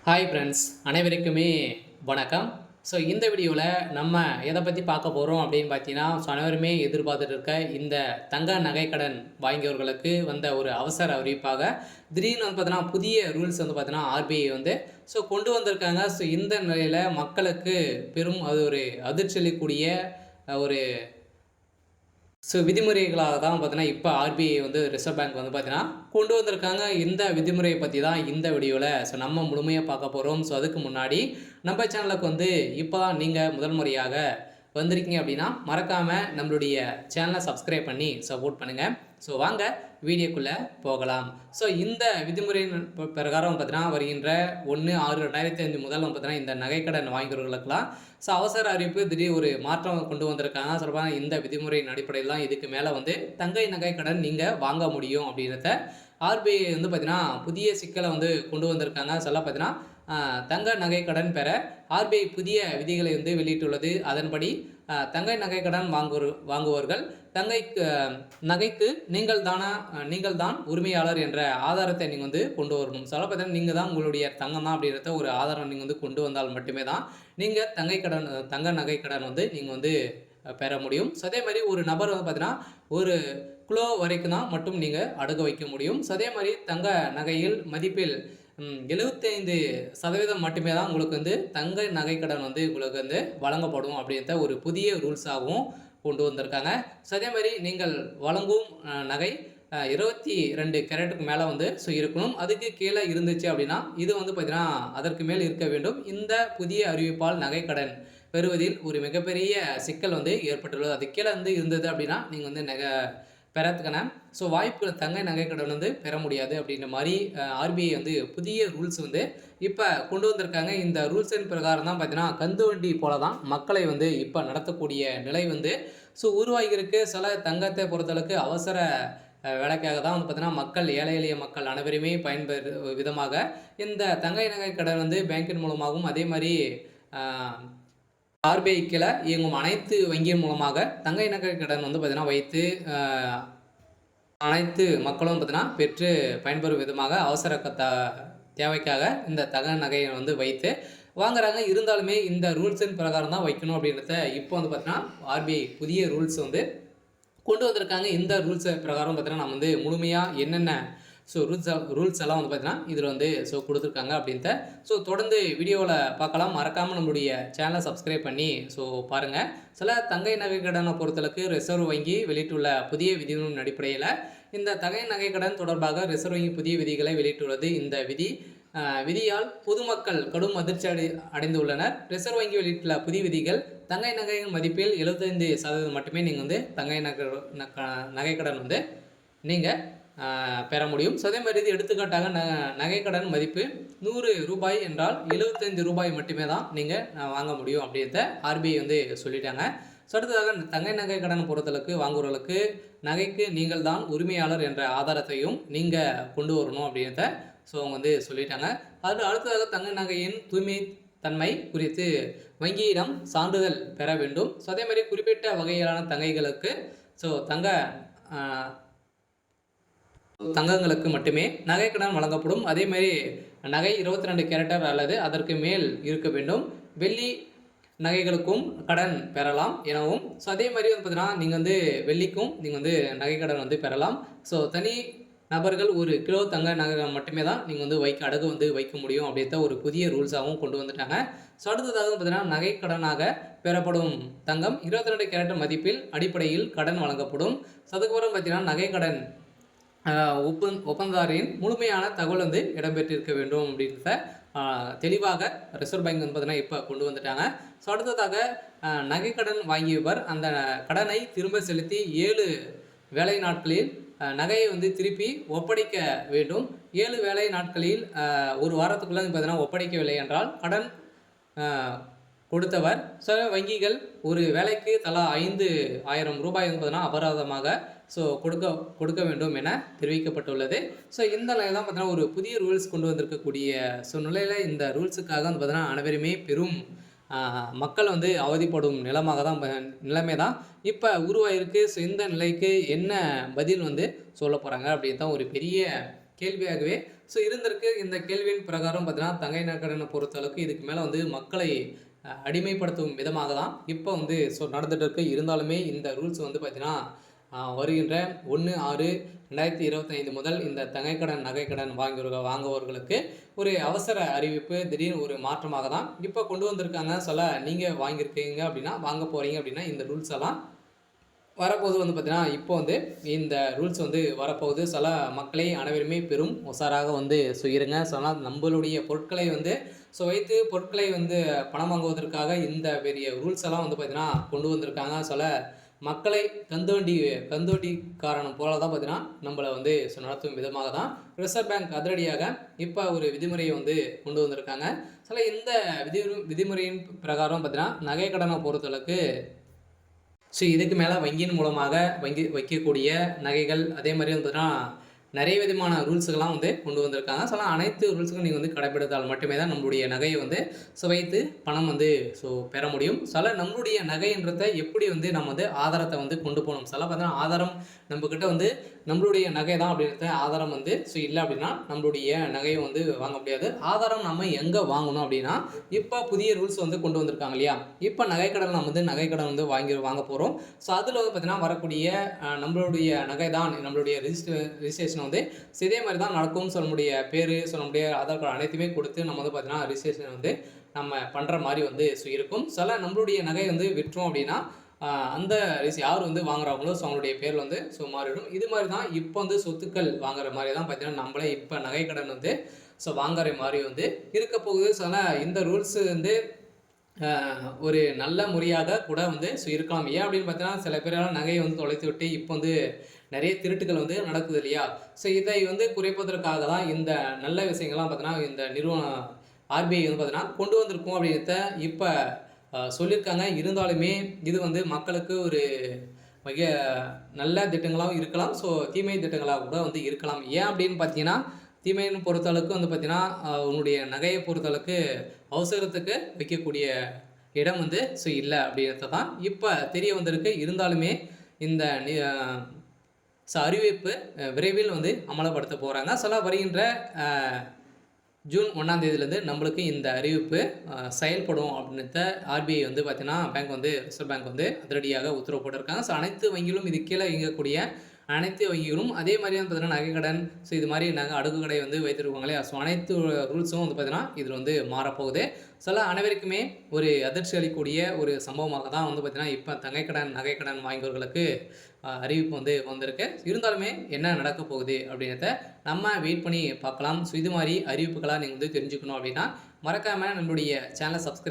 Hi friends, அனைவருக்குமே வணக்கம். So இந்த வீடியோவில் நம்ம எதை பற்றி பார்க்க போகிறோம் அப்படின்னு பார்த்தீங்கன்னா, அனைவருமே எதிர்பார்த்துட்டு இருக்க இந்த தங்க நகைக்கடன் வாங்கியவர்களுக்கு வந்த ஒரு அவசர அறிவிப்பாக திடீர்னு வந்து பார்த்தீங்கன்னா புதிய ரூல்ஸ் வந்து பார்த்தீங்கன்னா ஆர்பிஐ வந்து கொண்டு வந்திருக்காங்க. இந்த நிலையில் மக்களுக்கு பெரும் அது ஒரு அதிர்ச்சி அளிக்கக்கூடிய ஒரு விதிமுறைகளாக தான் பார்த்தீங்கன்னா, இப்போ ஆர்பிஐ வந்து ரிசர்வ் பேங்க் வந்து பார்த்தீங்கன்னா, கொண்டு வந்திருக்காங்க. இந்த விதிமுறையை பத்தி தான் இந்த வீடியோல நம்ம முழுமையா பார்க்க போறோம். அதுக்கு முன்னாடி நம்ம சேனலுக்கு வந்து இப்போ தான் நீங்க முதல் முறையாக வந்திருக்கீங்க அப்படின்னா, மறக்காம நம்மளுடைய சேனலை சப்ஸ்கிரைப் பண்ணி சப்போர்ட் பண்ணுங்க. வாங்க வீடியோக்குள்ள போகலாம். இந்த விதிமுறையின் பிரகாரம் பார்த்தீங்கன்னா, வருகின்ற 1/6/2005 முதல் பார்த்தீங்கன்னா, இந்த நகைக்கடன் வாங்கியவர்களுக்கெல்லாம் அவசர அறிவிப்பு திடீர் ஒரு மாற்றம் கொண்டு வந்திருக்காங்க. சொல்லப்போனா இந்த விதிமுறையின் அடிப்படையில் தான் இதுக்கு மேலே வந்து தங்க நகை கடன் நீங்கள் வாங்க முடியும் அப்படின்றத ஆர்பிஐ வந்து பார்த்தீங்கன்னா புதிய சிக்கலை வந்து கொண்டு வந்திருக்காங்க. பார்த்தீங்கன்னா தங்க நகை கடன் பெற ஆர்பிஐ புதிய விதிகளை வந்து வெளியிட்டுள்ளது. அதன்படி தங்க நகை கடன் வாங்குவர்கள் நகைக்கு நீங்கள் தான் உரிமையாளர் என்ற ஆதாரத்தை நீங்கள் வந்து கொண்டு வரணும். பார்த்தீங்கன்னா நீங்கள் தான் உங்களுடைய தங்கம் தான் அப்படின்றத ஒரு ஆதாரம் நீங்கள் வந்து கொண்டு வந்தால் மட்டுமே தான் நீங்கள் தங்க நகை கடன் வந்து நீங்கள் வந்து பெற முடியும். அதே மாதிரி ஒரு நபர் வந்து பார்த்தீங்கன்னா ஒரு கிலோ வரைக்கும் தான் மட்டும் நீங்கள் அடகு வைக்க முடியும். அதே மாதிரி தங்க நகையில் மதிப்பில் 75% மட்டுமே தான் உங்களுக்கு வந்து தங்க நகைக்கடன் வந்து உங்களுக்கு வந்து வழங்கப்படும் அப்படின்ற ஒரு புதிய ரூல்ஸாகவும் கொண்டு வந்திருக்காங்க. அதே மாதிரி நீங்கள் வழங்கும் நகை 22 கேரட்டுக்கு மேலே வந்து இருக்கணும். அதுக்கு கீழே இருந்துச்சு அப்படின்னா இது வந்து பார்த்தீங்கன்னா அதற்கு மேல் இருக்க வேண்டும். இந்த புதிய அறிவிப்பால் நகைக்கடன் பெறுவதில் ஒரு மிகப்பெரிய சிக்கல் வந்து ஏற்பட்டுள்ளது. அது கீழே வந்து இருந்தது அப்படின்னா நீங்கள் வந்து பெறத்துக்கான வாய்ப்பு தங்க நகைக்கடன் வந்து பெற முடியாது அப்படின்ற மாதிரி ஆர்பிஐ வந்து புதிய ரூல்ஸ் வந்து இப்போ கொண்டு வந்திருக்காங்க. இந்த ரூல்ஸின் பிரகாரம் தான் பார்த்தீங்கன்னா கந்து வண்டி போல தான் மக்களை வந்து இப்போ நடத்தக்கூடிய நிலை வந்து உருவாகியிருக்கு. சில தங்கத்தை பொறுத்தளவுக்கு அவசர வேலைக்காக தான் வந்து பார்த்தீங்கன்னா மக்கள் ஏழை எளிய மக்கள் அனைவருமே பயன்பெறு விதமாக இந்த தங்க நகை கடன் வந்து பேங்கின் மூலமாகவும் அதே மாதிரி ஆர்பிஐ கீழே இயங்கும் அனைத்து வங்கியின் மூலமாக தங்க நகை கடன் வந்து பார்த்தீங்கன்னா வைத்து அனைத்து மக்களும் பார்த்தீங்கன்னா பெற்று பயன்பெறும் விதமாக அவசர தேவைக்காக இந்த தங்க நகையை வந்து வைத்து வாங்குறாங்க. இருந்தாலுமே இந்த ரூல்ஸின் பிரகாரம் தான் வைக்கணும் அப்படின்றத இப்போ வந்து பார்த்தீங்கன்னா ஆர்பிஐ புதிய ரூல்ஸ் வந்து கொண்டு வந்திருக்காங்க. இந்த ரூல்ஸ் பிரகாரம் பார்த்தீங்கன்னா நம்ம வந்து முழுமையாக என்னென்ன ரூல்ஸ் எல்லாம் வந்து பார்த்தீங்கன்னா இதில் வந்து கொடுத்துருக்காங்க அப்படின்ட்டு தொடர்ந்து வீடியோவில் பார்க்கலாம். மறக்காமல் நம்மளுடைய சேனலை சப்ஸ்கிரைப் பண்ணி பாருங்கள். சில தங்கை நகை கடனை பொறுத்தளவுக்கு ரிசர்வ் வங்கி வெளியிட்டுள்ள புதிய விதிகளின் அடிப்படையில் இந்த தங்கை நகை கடன் தொடர்பாக ரிசர்வ் வங்கி புதிய விதிகளை வெளியிட்டுள்ளது. இந்த விதியால் பொதுமக்கள் கடும் அதிர்ச்சி அடைந்துள்ளனர். ரிசர்வ் வங்கி வெளியிட்டுள்ள புதிய விதிகள் தங்கை நகையின் மதிப்பில் 75% மட்டுமே நீங்கள் வந்து தங்கை நகைக்கடன் வந்து நீங்கள் பெற முடியும். அதே மாதிரி இது எடுத்துக்காட்டாக நகைக்கடன் மதிப்பு 100 ரூபாய் என்றால் 75 ரூபாய் மட்டுமே தான் நீங்கள் வாங்க முடியும் அப்படின்றத ஆர்பிஐ வந்து சொல்லிட்டாங்க. அடுத்ததாக தங்கை நகை கடன் பொறுத்தளவுக்கு வாங்குவர்களுக்கு நகைக்கு நீங்கள் தான் உரிமையாளர் என்ற ஆதாரத்தையும் நீங்கள் கொண்டு வரணும் அப்படின்றத அவங்க வந்து சொல்லிட்டாங்க. அடுத்ததாக தங்க நகையின் தூய்மை தன்மை குறித்து வங்கியிடம் சான்றிதழ் பெற வேண்டும். அதே மாதிரி குறிப்பிட்ட வகையிலான தங்கைகளுக்கு தங்கங்களுக்கு மட்டுமே நகைக்கடன் வழங்கப்படும். அதேமாதிரி நகை 22 கேரட்டர் அல்லது அதற்கு மேல் இருக்க வேண்டும். வெள்ளி நகைகளுக்கும் கடன் பெறலாம் எனவும் அதே மாதிரி வந்து பார்த்தீங்கன்னா நீங்கள் வந்து வெள்ளிக்கும் நீங்கள் வந்து நகைக்கடன் வந்து பெறலாம். தனி நபர்கள் 1 கிலோ தங்க நகை மட்டுமே தான் நீங்கள் வந்து அடகு வந்து வைக்க முடியும் அப்படின்ற ஒரு புதிய ரூல்ஸாகவும் கொண்டு வந்துட்டாங்க. அடுத்ததாக பார்த்தீங்கன்னா நகைக்கடனாக பெறப்படும் தங்கம் 22 கேரட் மதிப்பில் அடிப்படையில் கடன் வழங்கப்படும். அதுக்கப்புறம் பார்த்தீங்கன்னா நகைக்கடன் ஒப்பந்ததாரின் முழுமையான தகவல் வந்து இடம்பெற்றிருக்க வேண்டும் அப்படின்றத தெளிவாக ரிசர்வ் பேங்க் வந்து பார்த்தீங்கன்னா இப்போ கொண்டு வந்துட்டாங்க. அடுத்ததாக நகைக்கடன் வாங்கியவர் அந்த கடனை திரும்ப செலுத்தி 7 வேலை நாட்களில் நகையை வந்து திருப்பி ஒப்படைக்க வேண்டும். 7 வேலை நாட்களில் ஒரு வாரத்துக்குள்ளே பார்த்தீங்கன்னா ஒப்படைக்கவில்லை என்றால் கடன் கொடுத்தவர் வங்கிகள் ஒரு வேலைக்கு தலா 5,000 ரூபாய் என்பதுனா அபராதமாக கொடுக்க வேண்டும் என தெரிவிக்கப்பட்டுள்ளது. இந்த நிலையில் தான் பார்த்தீங்கன்னா ஒரு புதிய ரூல்ஸ் கொண்டு வந்திருக்கக்கூடிய நிலையில் இந்த ரூல்ஸுக்காக வந்து பார்த்தீங்கன்னா அனைவருமே பெரும் மக்கள் வந்து அவதிப்படும் நிலைமை தான் இப்போ உருவாயிருக்கு. இந்த நிலைக்கு என்ன பதில் வந்து சொல்ல போகிறாங்க அப்படின்னு தான் ஒரு பெரிய கேள்வியாகவே இருந்திருக்கு. இந்த கேள்வியின் பிரகாரம் பார்த்தீங்கன்னா, தங்கை நகைக்கடனை பொறுத்தளவுக்கு இதுக்கு மேல வந்து மக்களை அடிமைப்படுத்தும் விதமாக தான் இப்போ வந்து நடந்துட்டு இருக்கு. இருந்தாலுமே இந்த ரூல்ஸ் வந்து பார்த்தீங்கன்னா, வருகின்ற 1/6/2025 முதல் இந்த தங்கைக்கடன், நகைக்கடன் வாங்குபவர்களுக்கு ஒரு அவசர அறிவிப்பு, திடீர்னு ஒரு மாற்றமாக தான் இப்போ கொண்டு வந்திருக்காங்க. நீங்க வாங்கியிருக்கீங்க அப்படின்னா, வாங்க போறீங்க அப்படின்னா, இந்த ரூல்ஸ் எல்லாம் வரப்போது வந்து பார்த்தீங்கன்னா, இப்போ வந்து இந்த ரூல்ஸ் வந்து வரப்போகுது. மக்களை அனைவருமே பெரும் உஷாராக வந்து இருங்க. நம்மளுடைய பொருட்களை வந்து வைத்து பொருட்களை வந்து பணம் வாங்குவதற்காக இந்த பெரிய ரூல்ஸ் எல்லாம் வந்து பார்த்தீங்கன்னா, கொண்டு வந்திருக்காங்க. மக்களை கந்துவட்டிக்காரன் போல தான் பார்த்தீங்கன்னா, நம்மள வந்து நடத்தும் விதமாக தான் ரிசர்வ் பேங்க் அதிரடியாக இப்போ ஒரு விதிமுறையை வந்து கொண்டு வந்திருக்காங்க. இந்த விதிமுறையின் பிரகாரம் பார்த்தீங்கன்னா, நகை கடனை பொறுத்தளவுக்கு இதுக்கு மேலே வங்கியின் மூலமாக வைக்கக்கூடிய நகைகள், அதே மாதிரி வந்து பார்த்தீங்கன்னா, நிறைய விதமான ரூல்ஸுகள்லாம் வந்து கொண்டு வந்திருக்காங்க. அனைத்து ரூல்ஸுக்கும் நீங்கள் வந்து கடைப்பிடித்தால் மட்டுமே தான் நம்மளுடைய நகையை வந்து வைத்து பணம் வந்து பெற முடியும். நம்மளுடைய நகைன்றத எப்படி வந்து நம்ம வந்து ஆதாரத்தை வந்து கொண்டு போகணும். பார்த்தீங்கன்னா, ஆதாரம் நம்மக்கிட்ட வந்து நம்மளுடைய நகை தான் அப்படின்றத ஆதாரம் வந்து இல்லை அப்படின்னா நம்மளுடைய நகையை வந்து வாங்க முடியாது. ஆதாரம் நம்ம எங்கே வாங்கணும் அப்படின்னா, இப்போ புதிய ரூல்ஸ் வந்து கொண்டு வந்திருக்காங்க இல்லையா? இப்போ நகைக்கடன் நம்ம வந்து நகைக்கடன் வந்து வாங்க போகிறோம். அதில் வந்து பார்த்தீங்கன்னா, வரக்கூடிய நம்மளுடைய நகை தான் நம்மளுடைய ரிஜிஸ்ட்ரேஷன் வந்து இதே மாதிரி தான் நடக்கும்னு சொல்ல முடிய பேர், சொல்ல முடிய ஆதார் கார்டு அனைத்துமே கொடுத்து நம்ம வந்து பார்த்தீங்கன்னா, ரிஜிஸ்ட்ரேஷன் வந்து நம்ம பண்ணுற மாதிரி வந்து இருக்கும். நம்மளுடைய நகை வந்து விற்றோம் அப்படின்னா, அந்த யார் வந்து வாங்குறாங்களோ அவங்களுடைய பேர் வந்து மாறிடும். இது மாதிரி தான் இப்போ வந்து சொத்துக்கள் வாங்குற மாதிரி தான் பார்த்தீங்கன்னா, நம்மளே இப்போ நகைக்கடன் வந்து வாங்குற மாதிரி வந்து இருக்க போகுது. இந்த ரூல்ஸ் வந்து ஒரு நல்ல முறையாக கூட வந்து இருக்கலாம். ஏன் அப்படின்னு பார்த்தீங்கன்னா, சில பேரால் நகையை வந்து தொலைத்து விட்டு இப்போ வந்து நிறைய திருட்டுகள் வந்து நடக்குது இல்லையா? இதை வந்து குறைப்பதற்காக தான் இந்த நல்ல விஷயங்கள்லாம் பார்த்தீங்கன்னா, இந்த நிறுவனம் ஆர்பிஐ வந்து பார்த்தீங்கன்னா கொண்டு வந்திருக்கும் அப்படின்றத இப்போ சொல்லியிருக்காங்க. இருந்தாலுமே இது வந்து மக்களுக்கு ஒரு மிக நல்ல திட்டங்களாகவும் இருக்கலாம். தீமை திட்டங்களாக கூட வந்து இருக்கலாம். ஏன் அப்படின்னு பார்த்தீங்கன்னா, தீமைன்னு பொறுத்தளவுக்கு வந்து பார்த்தீங்கன்னா, உன்னுடைய நகையை பொறுத்தளவுக்கு அவசரத்துக்கு வைக்கக்கூடிய இடம் வந்து இல்லை அப்படின்றத தான் இப்போ தெரிய வந்திருக்கு. இருந்தாலுமே இந்த அறிவிப்பு விரைவில் வந்து அமலப்படுத்த போகிறாங்க. வருகின்ற ஜூன் 1ஆம் தேதியிலேருந்து நம்மளுக்கு இந்த அறிவிப்பு செயல்படும் அப்படின்றத ஆர்பிஐ வந்து பார்த்தீங்கன்னா, ரிசர்வ் பேங்க் வந்து அதிரடியாக உத்தரவு போட்டிருக்காங்க. அனைத்து வங்கிகளும் இது கீழே இயங்கக்கூடிய அனைத்து வங்கிகளும் அதே மாதிரி வந்து பார்த்தீங்கன்னா, நகைக்கடன் இது மாதிரி அடுக்கு கடை வந்து வைத்திருக்காங்க இல்லையா? அனைத்து ரூல்ஸும் வந்து பார்த்தீங்கன்னா, இதில் வந்து மாறப்போகுது. அனைவருக்குமே ஒரு அதிர்ச்சி அளிக்கக்கூடிய ஒரு சம்பவமாக தான் வந்து பார்த்தீங்கன்னா, இப்போ தங்கைக்கடன், நகைக்கடன் வாங்கியவர்களுக்கு அறிவிப்பு வந்து வந்திருக்கு. இருந்தாலுமே என்ன நடக்க போகுது அப்படின்றத நம்ம வெயிட் பண்ணி பார்க்கலாம். இது மாதிரி அறிவிப்புகளாக நீங்கள் வந்து தெரிஞ்சுக்கணும் அப்படின்னா, மறக்காமல் நம்மளுடைய சேனலை சப்ஸ்கிரைப்